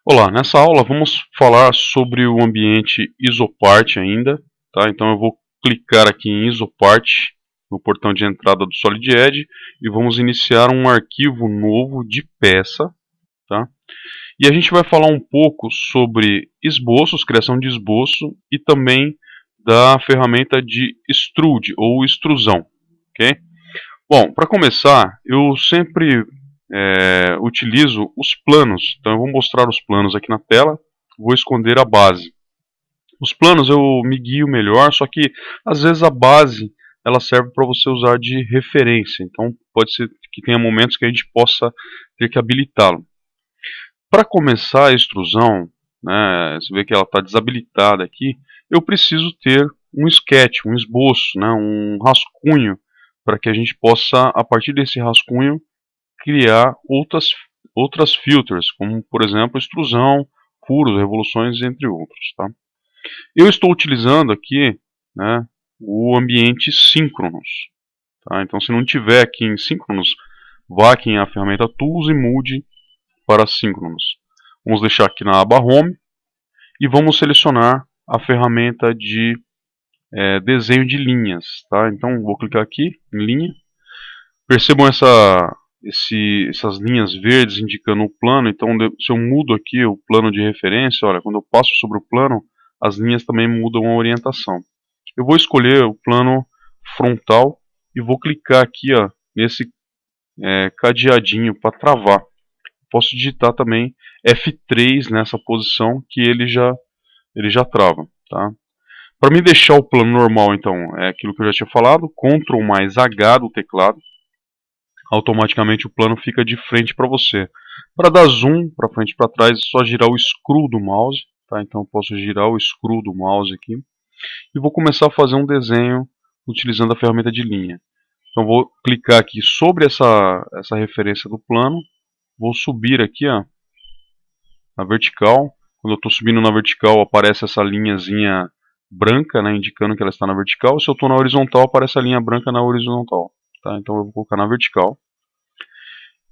Olá, nessa aula vamos falar sobre o ambiente Isopart ainda, tá? Então eu vou clicar aqui em Isopart, no portão de entrada do Solid Edge, e vamos iniciar um arquivo novo de peça, tá? E a gente vai falar um pouco sobre esboços, criação de esboço, e também da ferramenta de extrude, ou extrusão, ok? Bom, para começar, eu sempre utilizo os planos. Então eu vou mostrar os planos aqui na tela, vou esconder a base. Os planos eu me guio melhor, só que às vezes a base ela serve para você usar de referência. Então pode ser que tenha momentos que a gente possa ter que habilitá-lo. Para começar a extrusão, né, você vê que ela está desabilitada aqui, eu preciso ter um sketch, um esboço, né, um rascunho, para que a gente possa, a partir desse rascunho, criar outras filters, como por exemplo extrusão, furos, revoluções, entre outros. Tá? Eu estou utilizando aqui, né, o ambiente síncronos. Tá? Então se não tiver aqui em síncronos, vá aqui em a ferramenta Tools e mude para síncronos. Vamos deixar aqui na aba Home e vamos selecionar a ferramenta de desenho de linhas. Tá? Então vou clicar aqui em linha. Percebam essas linhas verdes indicando o plano. Então se eu mudo aqui o plano de referência, olha, quando eu passo sobre o plano, as linhas também mudam a orientação. Eu vou escolher o plano frontal e vou clicar aqui nesse cadeadinho para travar. Posso digitar também F3 nessa posição que ele já trava. Tá? Para me deixar o plano normal, então, é aquilo que eu já tinha falado, Ctrl mais H do teclado, automaticamente o plano fica de frente para você. Para dar zoom para frente e para trás, é só girar o screw do mouse. Tá? Então eu posso girar o screw do mouse aqui. E vou começar a fazer um desenho utilizando a ferramenta de linha. Então vou clicar aqui sobre essa referência do plano. Vou subir aqui na vertical. Quando eu estou subindo na vertical, aparece essa linhazinha branca, né, indicando que ela está na vertical. Se eu estou na horizontal, aparece a linha branca na horizontal. Tá? Então eu vou colocar na vertical.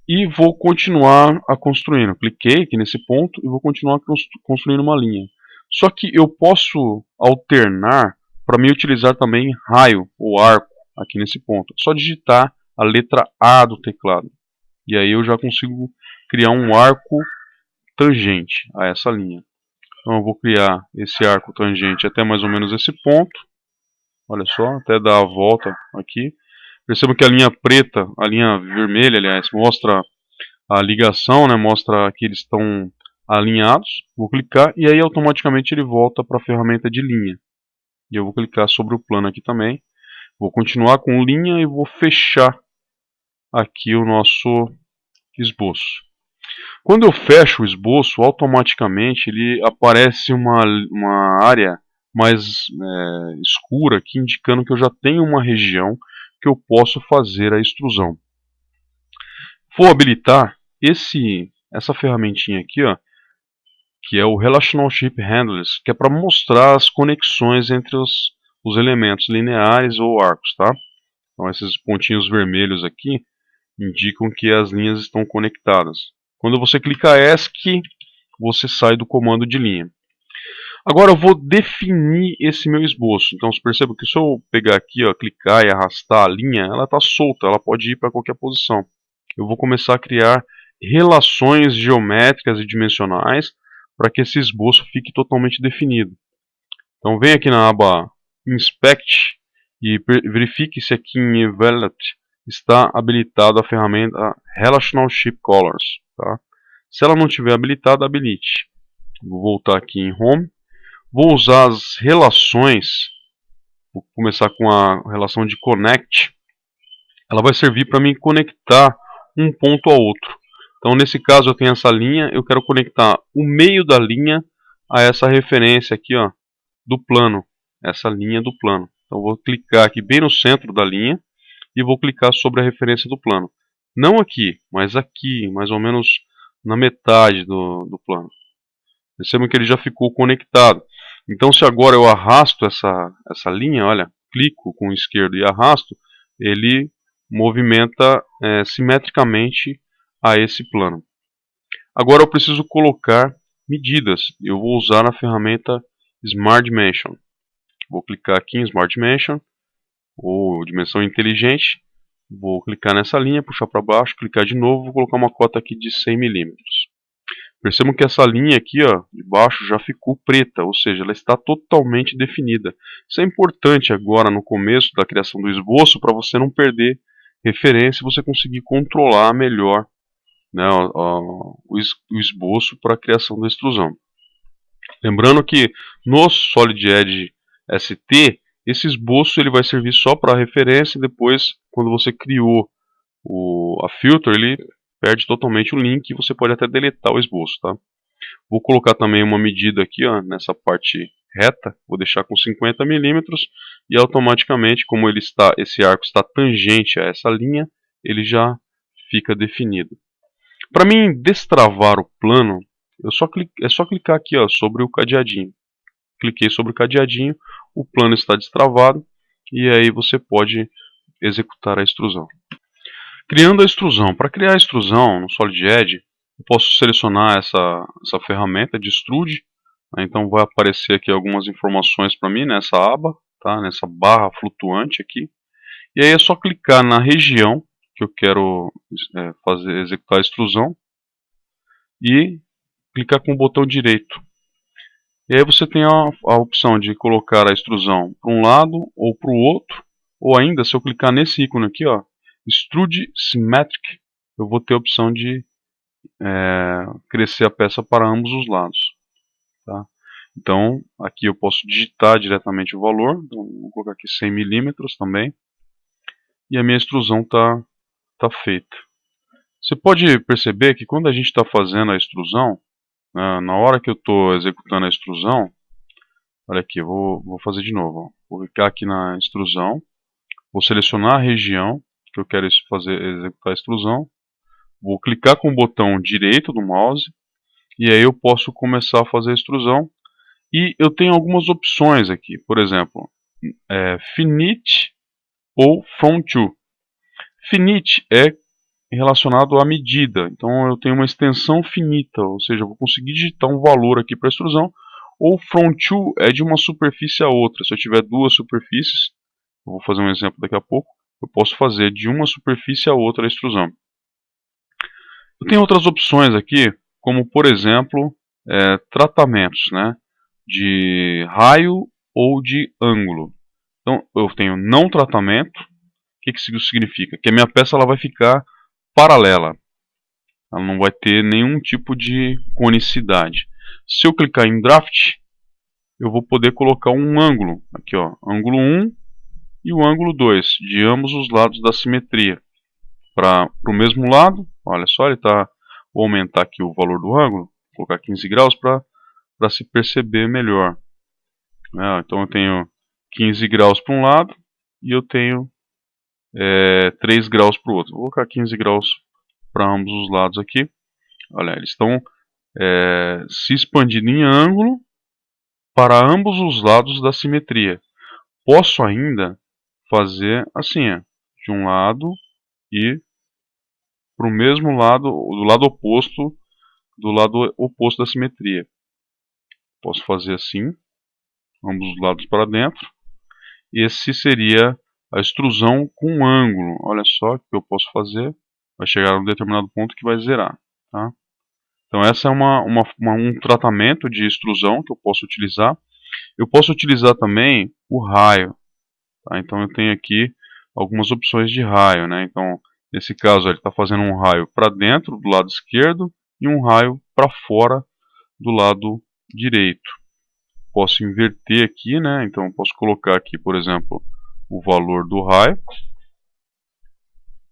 E vou continuar a construindo. Cliquei aqui nesse ponto e vou continuar construindo uma linha. Só que eu posso alternar para me utilizar também raio ou arco aqui nesse ponto. É só digitar a letra A do teclado. E aí eu já consigo criar um arco tangente a essa linha. Então eu vou criar esse arco tangente até mais ou menos esse ponto. Olha só, até dar a volta aqui. Perceba que a linha preta, a linha vermelha, aliás, mostra a ligação, né, mostra que eles estão alinhados. Vou clicar e aí automaticamente ele volta para a ferramenta de linha. E eu vou clicar sobre o plano aqui também. Vou continuar com linha e vou fechar aqui o nosso esboço. Quando eu fecho o esboço, automaticamente ele aparece uma área mais escura aqui, indicando que eu já tenho uma região que eu posso fazer a extrusão. Vou habilitar essa ferramentinha aqui, que é o Relational Shape Handlers, que é para mostrar as conexões entre os elementos lineares ou arcos. Tá? Então esses pontinhos vermelhos aqui indicam que as linhas estão conectadas. Quando você clica ESC, você sai do comando de linha. Agora eu vou definir esse meu esboço. Então você percebe que se eu pegar aqui, clicar e arrastar a linha, ela está solta, ela pode ir para qualquer posição. Eu vou começar a criar relações geométricas e dimensionais para que esse esboço fique totalmente definido. Então vem aqui na aba Inspect e verifique se aqui em Evaluate está habilitada a ferramenta Relational Shape Colors. Tá? Se ela não estiver habilitada, habilite. Vou voltar aqui em Home. Vou usar as relações. Vou começar com a relação de Connect. Ela vai servir para me conectar um ponto ao outro. Então nesse caso eu tenho essa linha, eu quero conectar o meio da linha a essa referência aqui do plano. Essa linha do plano. Então vou clicar aqui bem no centro da linha e vou clicar sobre a referência do plano. Não aqui, mas aqui, mais ou menos na metade do plano. Percebam que ele já ficou conectado. Então se agora eu arrasto essa linha, olha, clico com o esquerdo e arrasto, ele movimenta simetricamente a esse plano. Agora eu preciso colocar medidas. Eu vou usar a ferramenta Smart Dimension. Vou clicar aqui em Smart Dimension, ou dimensão inteligente. Vou clicar nessa linha, puxar para baixo, clicar de novo, vou colocar uma cota aqui de 100 milímetros. Percebam que essa linha aqui, ó, de baixo já ficou preta, ou seja, ela está totalmente definida. Isso é importante agora no começo da criação do esboço para você não perder referência e você conseguir controlar melhor, né, o esboço para a criação da extrusão. Lembrando que no Solid Edge ST, esse esboço ele vai servir só para referência e depois, quando você criou a filter, ele perde totalmente o link e você pode até deletar o esboço, tá? Vou colocar também uma medida aqui, ó, nessa parte reta, vou deixar com 50 milímetros e automaticamente, como esse arco está tangente a essa linha, ele já fica definido. Para mim destravar o plano, é só clicar aqui, ó, sobre o cadeadinho. Cliquei sobre o cadeadinho, o plano está destravado e aí você pode executar a extrusão. Criando a extrusão. Para criar a extrusão no Solid Edge, eu posso selecionar essa ferramenta de extrude. Né? Então vai aparecer aqui algumas informações para mim nessa aba, tá? Nessa barra flutuante aqui. E aí é só clicar na região que eu quero executar a extrusão e clicar com o botão direito. E aí você tem a opção de colocar a extrusão para um lado ou para o outro, ou ainda, se eu clicar nesse ícone aqui, ó, Extrude Symmetric, eu vou ter a opção de crescer a peça para ambos os lados. Tá? Então, aqui eu posso digitar diretamente o valor, então, vou colocar aqui 100 milímetros também, e a minha extrusão tá feita. Você pode perceber que quando a gente está fazendo a extrusão, na hora que eu estou executando a extrusão, olha aqui, eu vou fazer de novo. Ó. Vou clicar aqui na extrusão, vou selecionar a região que eu quero executar a extrusão, vou clicar com o botão direito do mouse, e aí eu posso começar a fazer a extrusão. E eu tenho algumas opções aqui, por exemplo, Finite ou From To. Finite é relacionado à medida, então eu tenho uma extensão finita, ou seja, eu vou conseguir digitar um valor aqui para a extrusão, ou From To é de uma superfície a outra. Se eu tiver duas superfícies, eu vou fazer um exemplo daqui a pouco, eu posso fazer de uma superfície a outra a extrusão. Eu tenho outras opções aqui, como por exemplo, tratamentos, né, de raio ou de ângulo. Então eu tenho não tratamento. O que isso significa? Que a minha peça ela vai ficar paralela. Ela não vai ter nenhum tipo de conicidade. Se eu clicar em Draft, eu vou poder colocar um ângulo. Aqui, ó, ângulo 1 e o ângulo 2, de ambos os lados da simetria. Para o mesmo lado, olha só, vou aumentar aqui o valor do ângulo, vou colocar 15 graus para se perceber melhor. Então eu tenho 15 graus para um lado e eu tenho 3 graus para o outro. Vou colocar 15 graus para ambos os lados aqui. Olha, eles estão se expandindo em ângulo para ambos os lados da simetria. Posso ainda fazer assim, de um lado e para o mesmo lado, do lado oposto da simetria. Posso fazer assim, ambos os lados para dentro. Esse seria a extrusão com ângulo. Olha só o que eu posso fazer. Vai chegar a um determinado ponto que vai zerar. Tá? Então essa é um tratamento de extrusão que eu posso utilizar. Eu posso utilizar também o raio. Tá? Então eu tenho aqui algumas opções de raio. Né? Então nesse caso ele está fazendo um raio para dentro do lado esquerdo e um raio para fora do lado direito. Posso inverter aqui, né? Então posso colocar aqui, por exemplo, o valor do raio,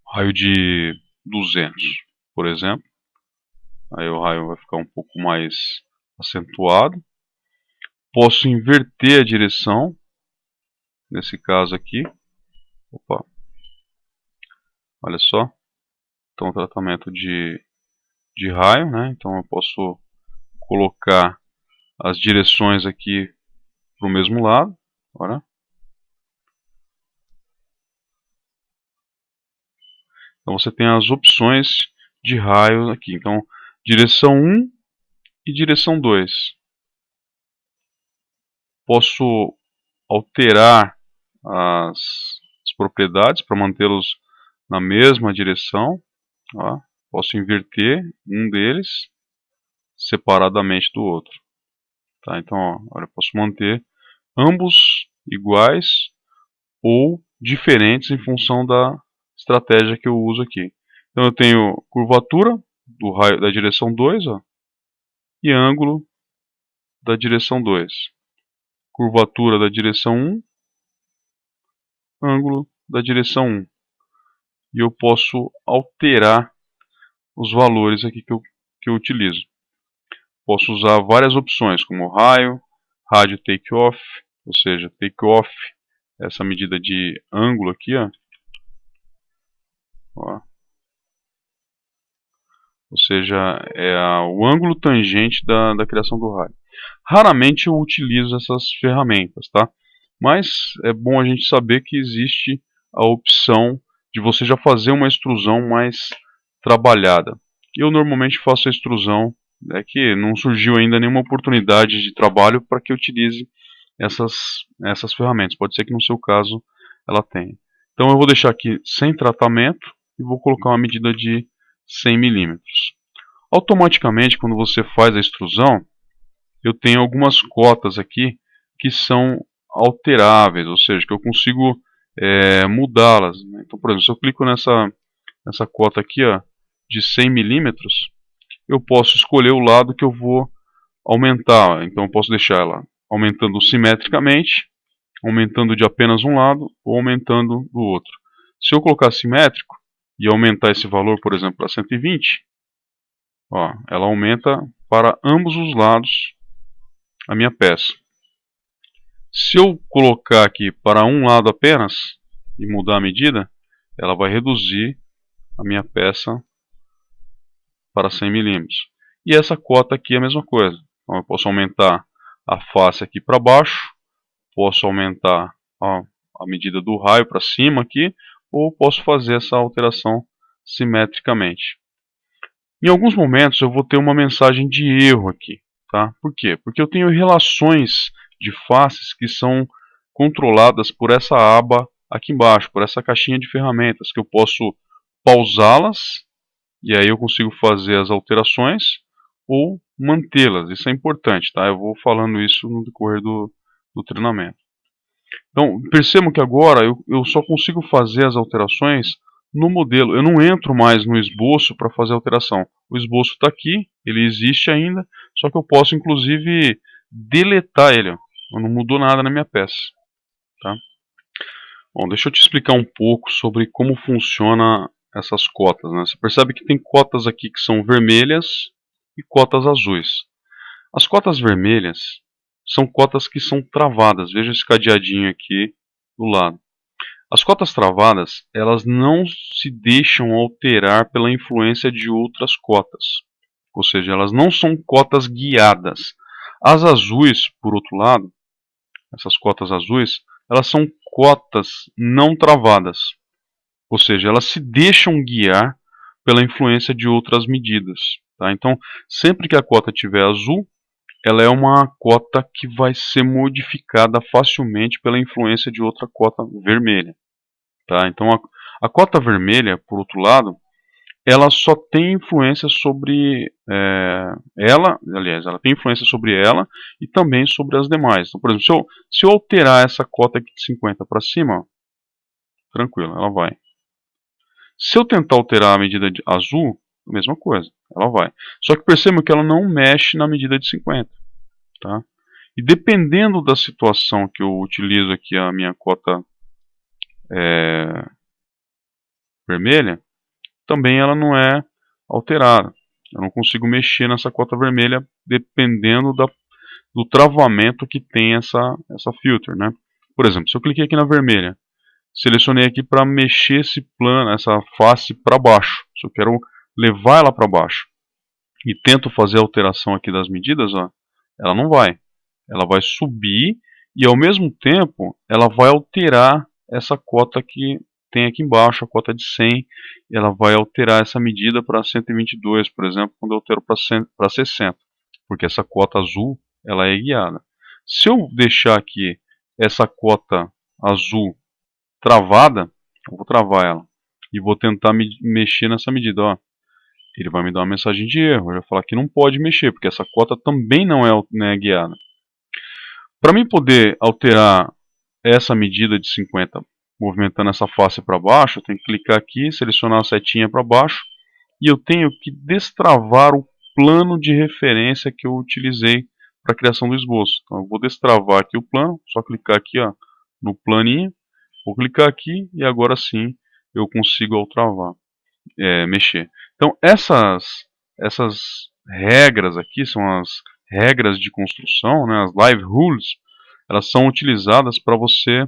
raio de 200, por exemplo. Aí o raio vai ficar um pouco mais acentuado. Posso inverter a direção, nesse caso aqui. Opa, olha só. Então tratamento de raio, né? Então eu posso colocar as direções aqui para o mesmo lado. Olha. Então você tem as opções de raio aqui. Então, direção 1 e direção 2. Posso alterar as propriedades para mantê-los na mesma direção. Ó. Posso inverter um deles separadamente do outro. Tá? Então, ó, olha, eu posso manter ambos iguais ou diferentes em função da estratégia que eu uso aqui. Então eu tenho curvatura do raio da direção 2, ó, e ângulo da direção 2. Curvatura da direção 1, ângulo da direção 1. E eu posso alterar os valores aqui que eu utilizo. Posso usar várias opções, como raio, rádio take-off, ou seja, take-off, essa medida de ângulo aqui, ó. Ou seja, é o ângulo tangente da criação do raio. Raramente eu utilizo essas ferramentas, tá? Mas é bom a gente saber que existe a opção de você já fazer uma extrusão mais trabalhada. Eu normalmente faço a extrusão, que não surgiu ainda nenhuma oportunidade de trabalho para que eu utilize essas ferramentas. Pode ser que no seu caso ela tenha. Então eu vou deixar aqui sem tratamento e vou colocar uma medida de 100 milímetros. Automaticamente, quando você faz a extrusão, eu tenho algumas cotas aqui que são alteráveis, ou seja, que eu consigo mudá-las. Então, por exemplo, se eu clico nessa cota aqui, ó, de 100 milímetros, eu posso escolher o lado que eu vou aumentar. Então, eu posso deixar ela aumentando simetricamente, aumentando de apenas um lado ou aumentando do outro. Se eu colocar simétrico e aumentar esse valor, por exemplo, para 120, ó, ela aumenta para ambos os lados a minha peça. Se eu colocar aqui para um lado apenas e mudar a medida, ela vai reduzir a minha peça para 100 milímetros. E essa cota aqui é a mesma coisa. Então eu posso aumentar a face aqui para baixo, posso aumentar a medida do raio para cima aqui, ou posso fazer essa alteração simetricamente. Em alguns momentos eu vou ter uma mensagem de erro aqui. Tá? Por quê? Porque eu tenho relações de faces que são controladas por essa aba aqui embaixo, por essa caixinha de ferramentas, que eu posso pausá-las, e aí eu consigo fazer as alterações, ou mantê-las. Isso é importante, tá? Eu vou falando isso no decorrer do treinamento. Então, percebam que agora eu só consigo fazer as alterações no modelo. Eu não entro mais no esboço para fazer alteração. O esboço está aqui, ele existe ainda, só que eu posso inclusive deletar ele. Não mudou nada na minha peça. Tá? Bom, deixa eu te explicar um pouco sobre como funciona essas cotas. Né? Você percebe que tem cotas aqui que são vermelhas e cotas azuis. As cotas vermelhas são cotas que são travadas. Veja esse cadeadinho aqui do lado. As cotas travadas, elas não se deixam alterar pela influência de outras cotas. Ou seja, elas não são cotas guiadas. As azuis, por outro lado, essas cotas azuis, elas são cotas não travadas. Ou seja, elas se deixam guiar pela influência de outras medidas. Tá? Então, sempre que a cota estiver azul, ela é uma cota que vai ser modificada facilmente pela influência de outra cota vermelha. Tá? Então a cota vermelha, por outro lado, ela só tem influência sobre ela tem influência sobre ela e também sobre as demais. Então, por exemplo, se eu alterar essa cota aqui de 50 para cima, ó, tranquilo, ela vai. Se eu tentar alterar a medida de azul, a mesma coisa, ela vai. Só que percebam que ela não mexe na medida de 50. Tá? E dependendo da situação que eu utilizo aqui a minha cota vermelha, também ela não é alterada. Eu não consigo mexer nessa cota vermelha dependendo do travamento que tem essa filter. Né? Por exemplo, se eu cliquei aqui na vermelha, selecionei aqui para mexer esse plano, essa face para baixo. Se eu quero levar ela para baixo e tento fazer a alteração aqui das medidas, ó, ela não vai. Ela vai subir e ao mesmo tempo ela vai alterar essa cota que tem aqui embaixo, a cota de 100, ela vai alterar essa medida para 122, por exemplo, quando eu altero para 60. porque essa cota azul ela é guiada. Se eu deixar aqui essa cota azul travada, eu vou travar ela e vou tentar mexer nessa medida. Ó, ele vai me dar uma mensagem de erro, ele vai falar que não pode mexer, porque essa cota também não é guiada. Para mim poder alterar essa medida de 50, movimentando essa face para baixo, eu tenho que clicar aqui, selecionar a setinha para baixo, e eu tenho que destravar o plano de referência que eu utilizei para a criação do esboço. Então eu vou destravar aqui o plano, só clicar aqui ó, no planinho, vou clicar aqui e agora sim eu consigo mexer. Então essas regras aqui são as regras de construção, né, as live rules, elas são utilizadas para você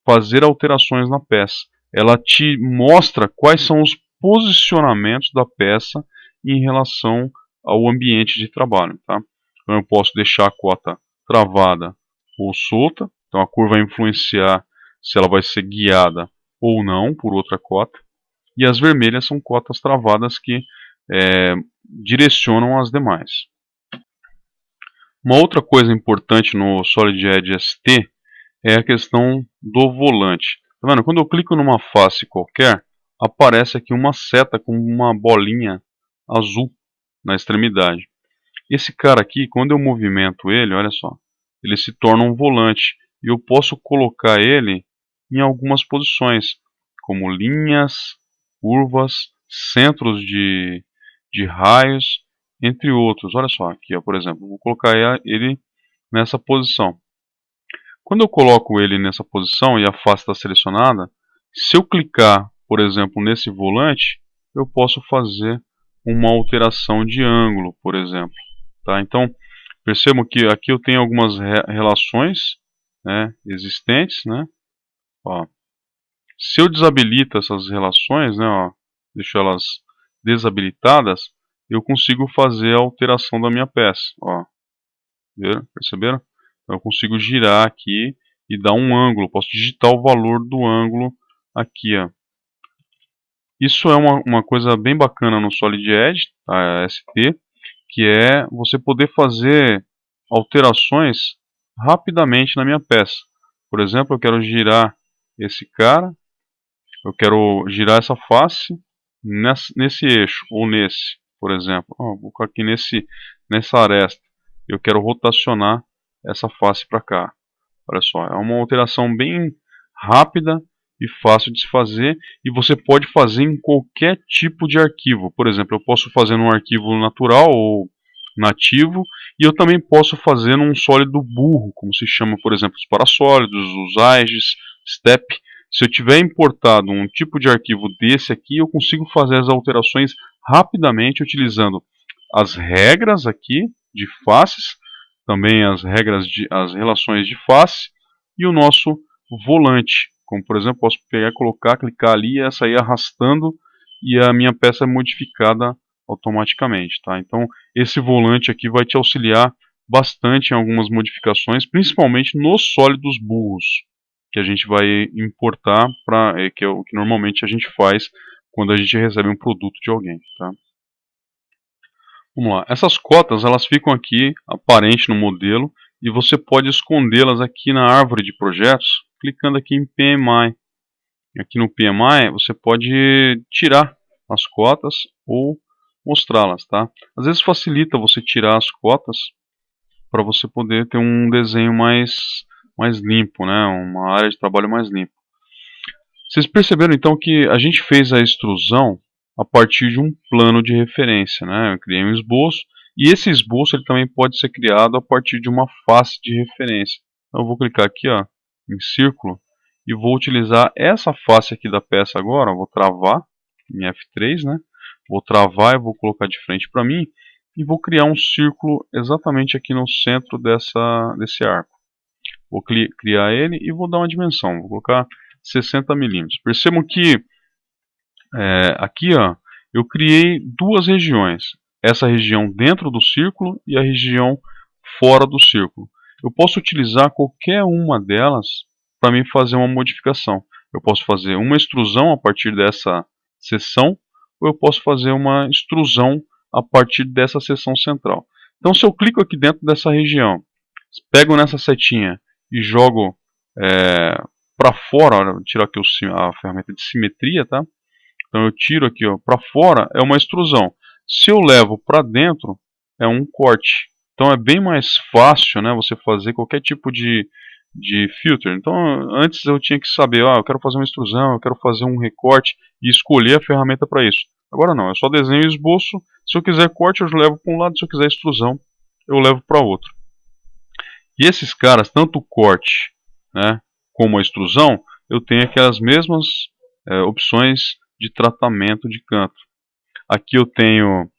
fazer alterações na peça. Ela te mostra quais são os posicionamentos da peça em relação ao ambiente de trabalho. Tá? Então eu posso deixar a cota travada ou solta, então a curva vai influenciar se ela vai ser guiada ou não por outra cota. E as vermelhas são cotas travadas que direcionam as demais. Uma outra coisa importante no Solid Edge ST é a questão do volante. Tá vendo? Quando eu clico numa face qualquer, aparece aqui uma seta com uma bolinha azul na extremidade. Esse cara aqui, quando eu movimento ele, olha só, ele se torna um volante. E eu posso colocar ele em algumas posições, como linhas, curvas, centros de raios, entre outros. Olha só, aqui, ó, por exemplo, vou colocar ele nessa posição. Quando eu coloco ele nessa posição e a face está selecionada, se eu clicar, por exemplo, nesse volante, eu posso fazer uma alteração de ângulo, por exemplo. Tá? Então, percebam que aqui eu tenho algumas relações, né, existentes. Né? Ó, se eu desabilito essas relações, né, ó, deixo elas desabilitadas, eu consigo fazer a alteração da minha peça. Ó. Perceberam? Então, eu consigo girar aqui e dar um ângulo. Posso digitar o valor do ângulo aqui. Ó. Isso é uma coisa bem bacana no Solid Edge, a ST, que é você poder fazer alterações rapidamente na minha peça. Por exemplo, eu quero girar esse cara, eu quero girar essa face nesse eixo, ou nesse, por exemplo. Vou colocar aqui nessa aresta. Eu quero rotacionar essa face para cá. Olha só, é uma alteração bem rápida e fácil de se fazer, e você pode fazer em qualquer tipo de arquivo. Por exemplo, eu posso fazer num arquivo natural ou nativo, e eu também posso fazer num sólido burro, como se chama, por exemplo, os parasólidos, os AIGES, STEP. Se eu tiver importado um tipo de arquivo desse aqui, eu consigo fazer as alterações rapidamente utilizando as regras aqui de faces, também as as relações de face e o nosso volante. Como por exemplo, posso pegar, colocar, clicar ali e sair arrastando e a minha peça é modificada automaticamente. Tá? Então esse volante aqui vai te auxiliar bastante em algumas modificações, principalmente nos sólidos burros, que a gente vai importar, que é o que normalmente a gente faz quando a gente recebe um produto de alguém. Tá? Vamos lá, essas cotas elas ficam aqui aparentes no modelo e você pode escondê-las aqui na árvore de projetos, clicando aqui em PMI. Aqui no PMI você pode tirar as cotas ou mostrá-las, tá? Às vezes facilita você tirar as cotas para você poder ter um desenho mais limpo, né? Uma área de trabalho mais limpa. Vocês perceberam então que a gente fez a extrusão a partir de um plano de referência, né? Eu criei um esboço e esse esboço ele também pode ser criado a partir de uma face de referência. Então eu vou clicar aqui, ó, em círculo e vou utilizar essa face aqui da peça agora. Vou travar em F3, né? Vou travar e vou colocar de frente para mim e vou criar um círculo exatamente aqui no centro desse arco. Vou criar ele e vou dar uma dimensão. Vou colocar 60 milímetros. Percebam que aqui ó, eu criei duas regiões. Essa região dentro do círculo e a região fora do círculo. Eu posso utilizar qualquer uma delas para mim fazer uma modificação. Eu posso fazer uma extrusão a partir dessa seção, ou eu posso fazer uma extrusão a partir dessa seção central. Então se eu clico aqui dentro dessa região, pego nessa setinha e jogo para fora, olha, eu tiro aqui a ferramenta de simetria, tá? Então eu tiro aqui para fora, é uma extrusão. Se eu levo para dentro, é um corte. Então é bem mais fácil, né, você fazer qualquer tipo de filter. Então antes eu tinha que saber, eu quero fazer uma extrusão, eu quero fazer um recorte e escolher a ferramenta para isso. Agora não, eu só desenho e esboço. Se eu quiser corte, eu levo para um lado. Se eu quiser extrusão, eu levo para outro. E esses caras, tanto o corte, né, como a extrusão, eu tenho aquelas mesmas opções de tratamento de canto. Aqui eu tenho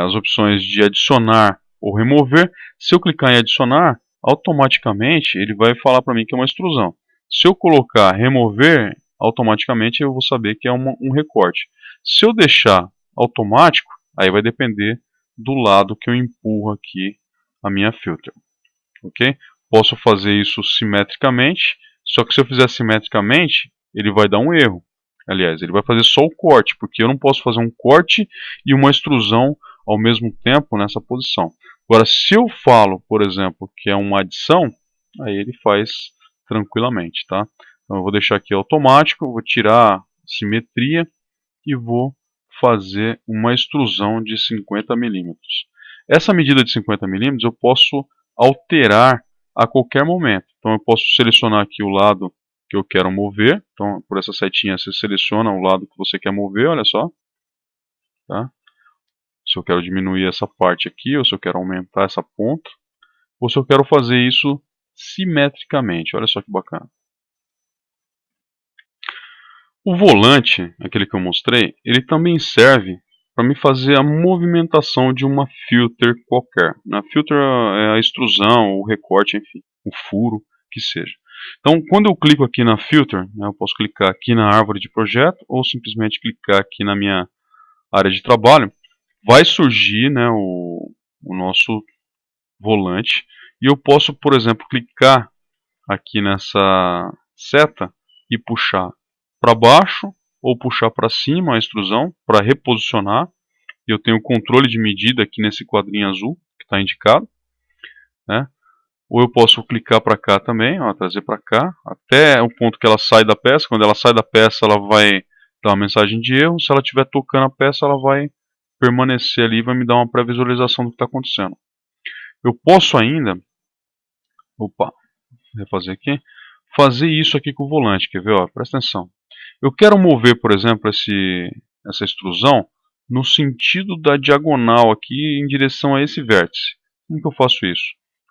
as opções de adicionar ou remover. Se eu clicar em adicionar, automaticamente ele vai falar para mim que é uma extrusão. Se eu colocar remover, automaticamente eu vou saber que é um recorte. Se eu deixar automático, aí vai depender do lado que eu empurro aqui a minha filter. Ok? Posso fazer isso simetricamente, só que se eu fizer simetricamente, ele vai dar um erro. Aliás, ele vai fazer só o corte, porque eu não posso fazer um corte e uma extrusão ao mesmo tempo nessa posição. Agora, se eu falo, por exemplo, que é uma adição, aí ele faz tranquilamente, tá? Então eu vou deixar aqui automático, vou tirar simetria e vou fazer uma extrusão de 50 milímetros. Essa medida de 50 milímetros eu posso alterar a qualquer momento. Então eu posso selecionar aqui o lado que eu quero mover. Então por essa setinha você seleciona o lado que você quer mover, olha só. Tá? Se eu quero diminuir essa parte aqui, ou se eu quero aumentar essa ponta, ou se eu quero fazer isso simetricamente. Olha só que bacana. O volante, aquele que eu mostrei, ele também serve para me fazer a movimentação de uma filter qualquer. A filter é a extrusão, o recorte, enfim, o furo, que seja. Então, quando eu clico aqui na filter, né, eu posso clicar aqui na árvore de projeto ou simplesmente clicar aqui na minha área de trabalho, vai surgir, né, o nosso volante e eu posso, por exemplo, clicar aqui nessa seta e puxar para baixo ou puxar para cima a extrusão para reposicionar. Eu tenho o controle de medida aqui nesse quadrinho azul que está indicado, né? Ou eu posso clicar para cá também, trazer para cá, até o ponto que ela sai da peça. Quando ela sai da peça, ela vai dar uma mensagem de erro. Se ela estiver tocando a peça, ela vai permanecer ali e vai me dar uma pré-visualização do que está acontecendo. Eu posso ainda, refazer aqui, fazer isso aqui com o volante. Quer ver? Presta atenção. Eu quero mover, por exemplo, essa extrusão no sentido da diagonal aqui em direção a esse vértice. Como que eu faço isso?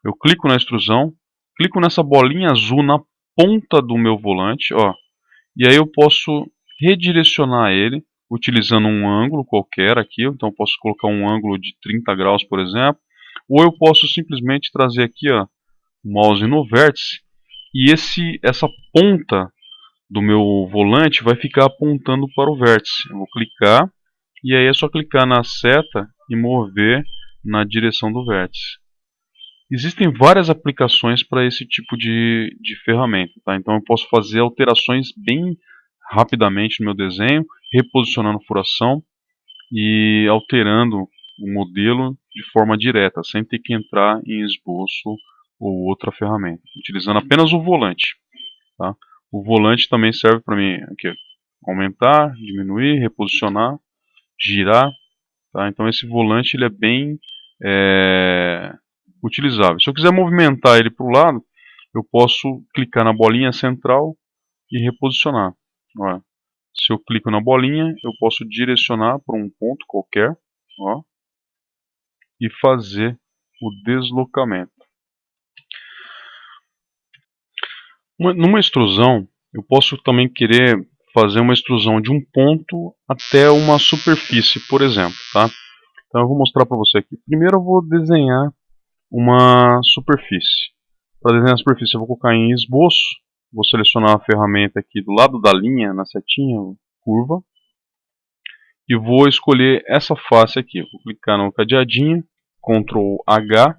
Eu clico na extrusão, clico nessa bolinha azul na ponta do meu volante, e aí eu posso redirecionar ele utilizando um ângulo qualquer aqui. Então eu posso colocar um ângulo de 30 graus, por exemplo, ou eu posso simplesmente trazer aqui o mouse no vértice e essa ponta do meu volante vai ficar apontando para o vértice. Eu vou clicar e aí é só clicar na seta e mover na direção do vértice. Existem várias aplicações para esse tipo de ferramenta, tá? Então eu posso fazer alterações bem rapidamente no meu desenho, reposicionando furação e alterando o modelo de forma direta, sem ter que entrar em esboço ou outra ferramenta, utilizando apenas o volante, tá? O volante também serve para mim aqui, aumentar, diminuir, reposicionar, girar, tá? Então esse volante ele é bem utilizável. Se eu quiser movimentar ele para o lado, eu posso clicar na bolinha central e reposicionar. Se eu clico na bolinha, eu posso direcionar para um ponto qualquer, e fazer o deslocamento. Numa extrusão, eu posso também querer fazer uma extrusão de um ponto até uma superfície, por exemplo, tá? Então eu vou mostrar para você aqui. Primeiro eu vou desenhar uma superfície. Para desenhar a superfície eu vou colocar em esboço, vou selecionar a ferramenta aqui do lado da linha, na setinha, curva, e vou escolher essa face aqui. Vou clicar no cadeadinho, Ctrl H,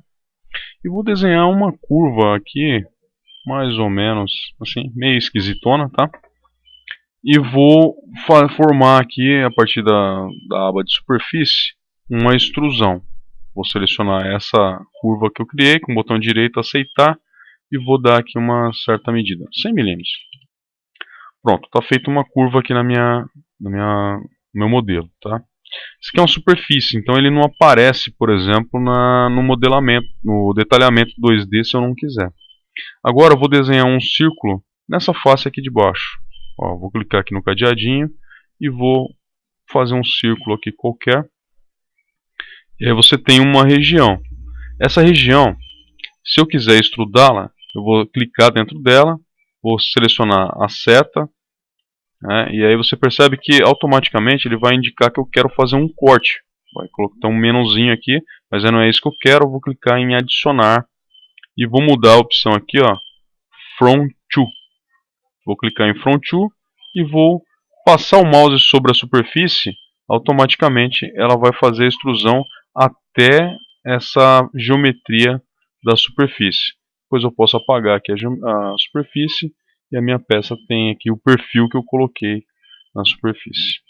e vou desenhar uma curva aqui, mais ou menos assim, meio esquisitona, tá? E vou formar aqui, a partir da aba de superfície, uma extrusão. Vou selecionar essa curva que eu criei com o botão direito aceitar e vou dar aqui uma certa medida, 100 milímetros. Pronto, está feita uma curva aqui no meu modelo, tá? Isso aqui é uma superfície, então ele não aparece, por exemplo, no modelamento, no detalhamento 2D se eu não quiser. Agora eu vou desenhar um círculo nessa face aqui de baixo. Ó, vou clicar aqui no cadeadinho e vou fazer um círculo aqui qualquer. E aí você tem uma região. Essa região, se eu quiser extrudá-la, eu vou clicar dentro dela, vou selecionar a seta, né, e aí você percebe que automaticamente ele vai indicar que eu quero fazer um corte. Vai colocar um menuzinho aqui, mas não é isso que eu quero, eu vou clicar em adicionar e vou mudar a opção aqui, ó, From to. Vou clicar em From to e vou passar o mouse sobre a superfície, automaticamente ela vai fazer a extrusão até essa geometria da superfície. Depois eu posso apagar aqui a superfície e a minha peça tem aqui o perfil que eu coloquei na superfície.